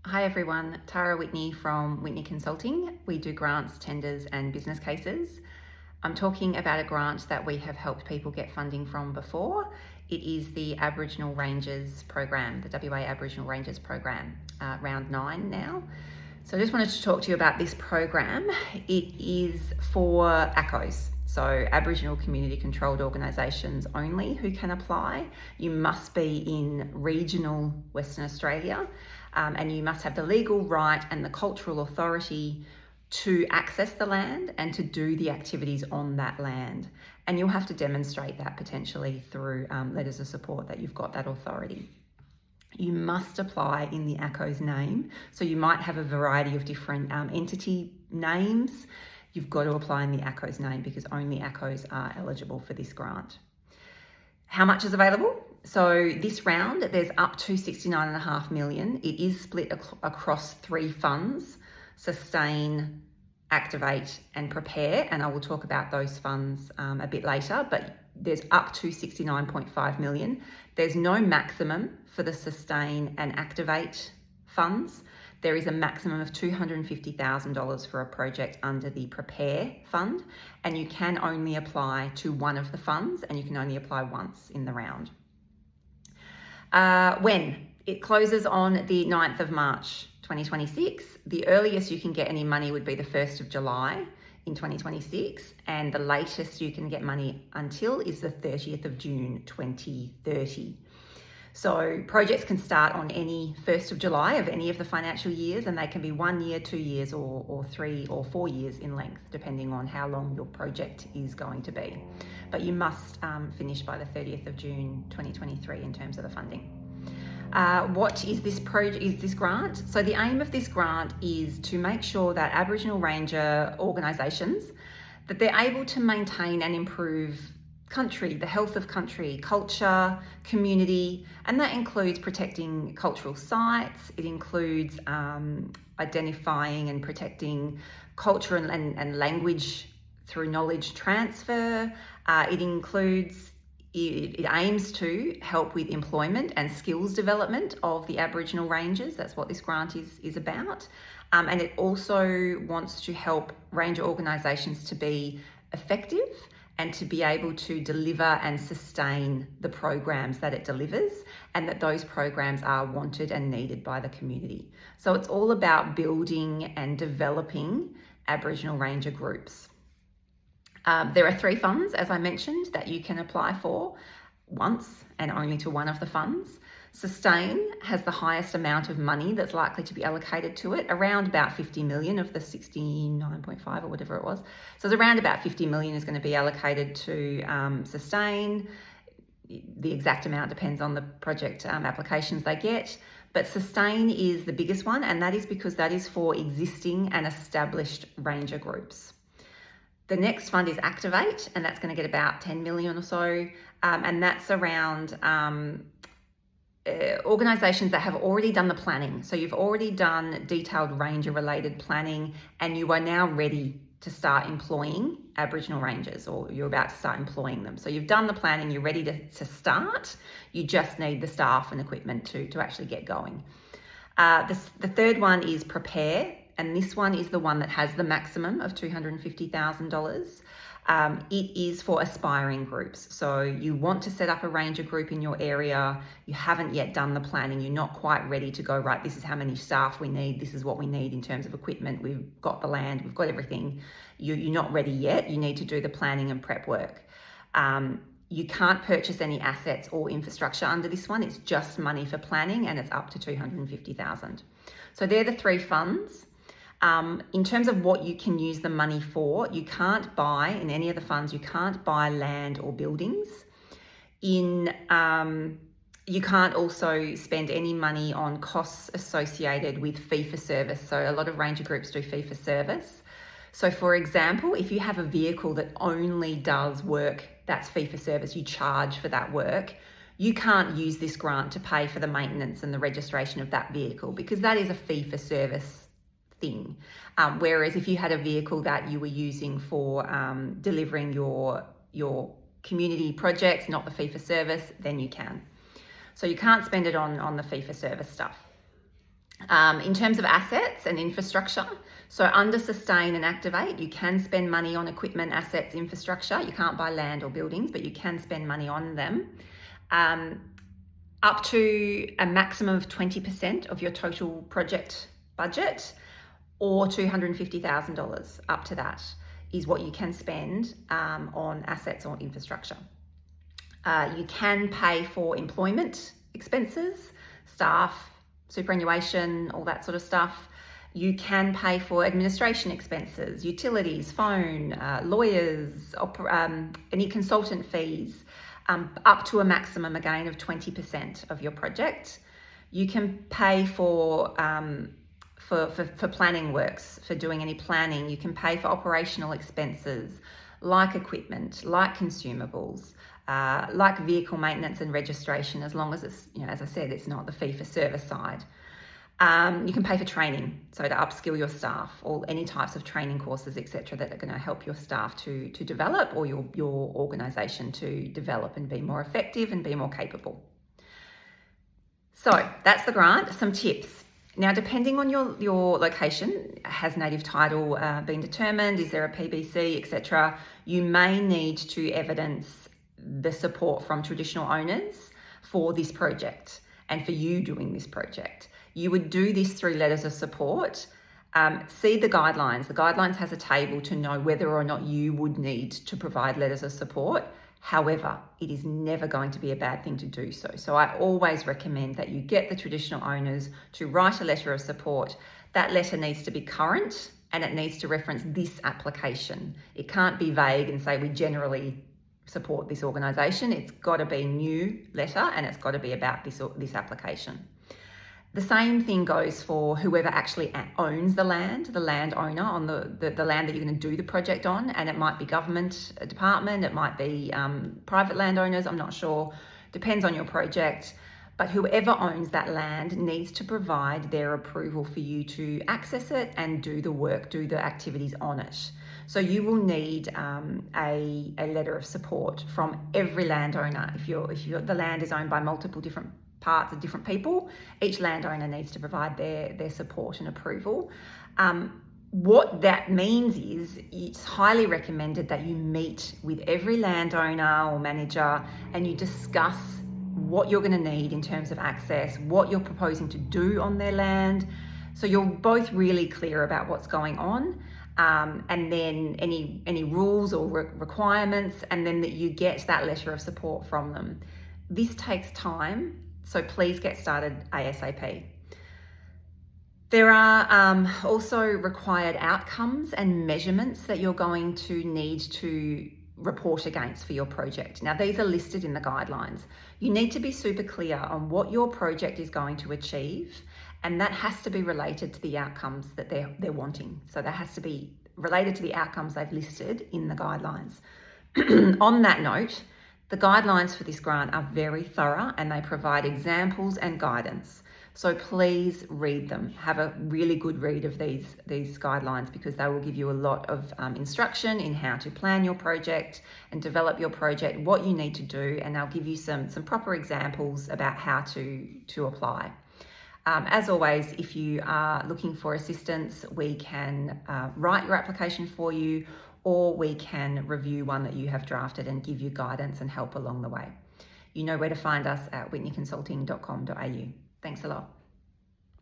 Hi everyone, Tara Whitney from Whitney Consulting. We do grants, tenders and business cases. I'm talking about a grant that we have helped people get funding from before. It is the Aboriginal Rangers Program, the WA Aboriginal Rangers Program, round 9 now. So I just wanted to talk to you about this program. It is for ACOs, so Aboriginal Community Controlled Organisations only who can apply. You must be in regional Western Australia and you must have the legal right and the cultural authority to access the land and to do the activities on that land. And you'll have to demonstrate that potentially through letters of support that you've got that authority. You must apply in the ACO's name. So you might have a variety of different entity names. You've got to apply in the ACO's name because only ACOs are eligible for this grant. How much is available? So this round, there's up to 69.5 million. It is split across 3 funds: sustain, activate and prepare. And I will talk about those funds a bit later, but there's up to 69.5 million. There's no maximum for the sustain and activate funds. There is a maximum of $250,000 for a project under the prepare fund, and you can only apply to one of the funds and you can only apply once in the round. When? It closes on the 9th of March 2026. The earliest you can get any money would be the 1st of July in 2026, and the latest you can get money until is the 30th of June 2030. So projects can start on any 1st of July of any of the financial years, and they can be 1 year, 2 years, or 3 or 4 years in length, depending on how long your project is going to be. But you must finish by the 30th of June 2023 in terms of the funding. What is this grant? So the aim of this grant is to make sure that Aboriginal Ranger organisations, that they're able to maintain and improve country, the health of country, culture, community, and that includes protecting cultural sites. It includes identifying and protecting culture and language through knowledge transfer. It aims to help with employment and skills development of the Aboriginal Rangers. That's what this grant is about. And it also wants to help ranger organisations to be effective and to be able to deliver and sustain the programs that it delivers, and that those programs are wanted and needed by the community. So it's all about building and developing Aboriginal Ranger groups. There are 3 funds, as I mentioned, that you can apply for once and only to one of the funds. Sustain has the highest amount of money that's likely to be allocated to it, around about 50 million of the 69.5 or whatever it was. So it's around about 50 million is going to be allocated to Sustain. The exact amount depends on the project applications they get. But Sustain is the biggest one, and that is because that is for existing and established ranger groups. The next fund is Activate, and that's going to get about 10 million or so, and that's around organisations that have already done the planning. So you've already done detailed ranger related planning and you are now ready to start employing Aboriginal Rangers, or you're about to start employing them. So you've done the planning, you're ready to start, you just need the staff and equipment to actually get going. The third one is Prepare, and this one is the one that has the maximum of $250,000. It is for aspiring groups. So you want to set up a ranger group in your area, you haven't yet done the planning, you're not quite ready to go, right, this is how many staff we need, this is what we need in terms of equipment, we've got the land, we've got everything. You're not ready yet, you need to do the planning and prep work. You can't purchase any assets or infrastructure under this one, it's just money for planning, and it's up to $250,000. So they're the 3 funds. In terms of what you can use the money for, you can't buy, in any of the funds, you can't buy land or buildings. You can't also spend any money on costs associated with fee-for-service. So a lot of ranger groups do fee-for-service. So for example, if you have a vehicle that only does work that's fee-for-service, you charge for that work, you can't use this grant to pay for the maintenance and the registration of that vehicle because that is a fee-for-service thing. Whereas if you had a vehicle that you were using for delivering your community projects, not the fee-for-service, then you can. So you can't spend it on the fee-for-service stuff. In terms of assets and infrastructure, so under sustain and activate, you can spend money on equipment, assets, infrastructure. You can't buy land or buildings, but you can spend money on them. Up to a maximum of 20% of your total project budget, or $250,000, up to that, is what you can spend on assets or infrastructure. You can pay for employment expenses, staff, superannuation, all that sort of stuff. You can pay for administration expenses, utilities, phone, lawyers, any consultant fees, up to a maximum again of 20% of your project. You can pay for planning works, for doing any planning. You can pay for operational expenses like equipment, like consumables, like vehicle maintenance and registration, as long as it's, as I said, it's not the fee-for-service side. You can pay for training, so to upskill your staff, or any types of training courses, etc., that are going to help your staff to develop, or your organisation to develop and be more effective and be more capable. So that's the grant. Some tips. Now, depending on your location, has native title been determined? Is there a PBC, etc.? You may need to evidence the support from traditional owners for this project and for you doing this project. You would do this through letters of support. See the guidelines. The guidelines has a table to know whether or not you would need to provide letters of support. However, it is never going to be a bad thing to do so. So I always recommend that you get the traditional owners to write a letter of support. That letter needs to be current, and it needs to reference this application. It can't be vague and say we generally support this organisation. It's got to be a new letter, and it's got to be about this application. The same thing goes for whoever actually owns the landowner on the land that you're going to do the project on, and it might be government department, it might be private landowners, I'm not sure, depends on your project. But whoever owns that land needs to provide their approval for you to access it and do the work, do the activities on it. So you will need a letter of support from every landowner. If the land is owned by multiple different parts of different people, each landowner needs to provide their support and approval. What that means is it's highly recommended that you meet with every landowner or manager and you discuss what you're going to need in terms of access, what you're proposing to do on their land. So you're both really clear about what's going on, and then any rules or requirements, and then that you get that letter of support from them. This takes time, so please get started ASAP. There are also required outcomes and measurements that you're going to need to report against for your project. Now, these are listed in the guidelines. You need to be super clear on what your project is going to achieve, and that has to be related to the outcomes that they're wanting. So that has to be related to the outcomes they've listed in the guidelines. On that note, the guidelines for this grant are very thorough and they provide examples and guidance. So please read them. Have a really good read of these guidelines, because they will give you a lot of instruction in how to plan your project and develop your project, what you need to do, and they'll give you some proper examples about how to apply. As always, if you are looking for assistance, we can write your application for you, or we can review one that you have drafted and give you guidance and help along the way. You know where to find us at whitneyconsulting.com.au. Thanks a lot.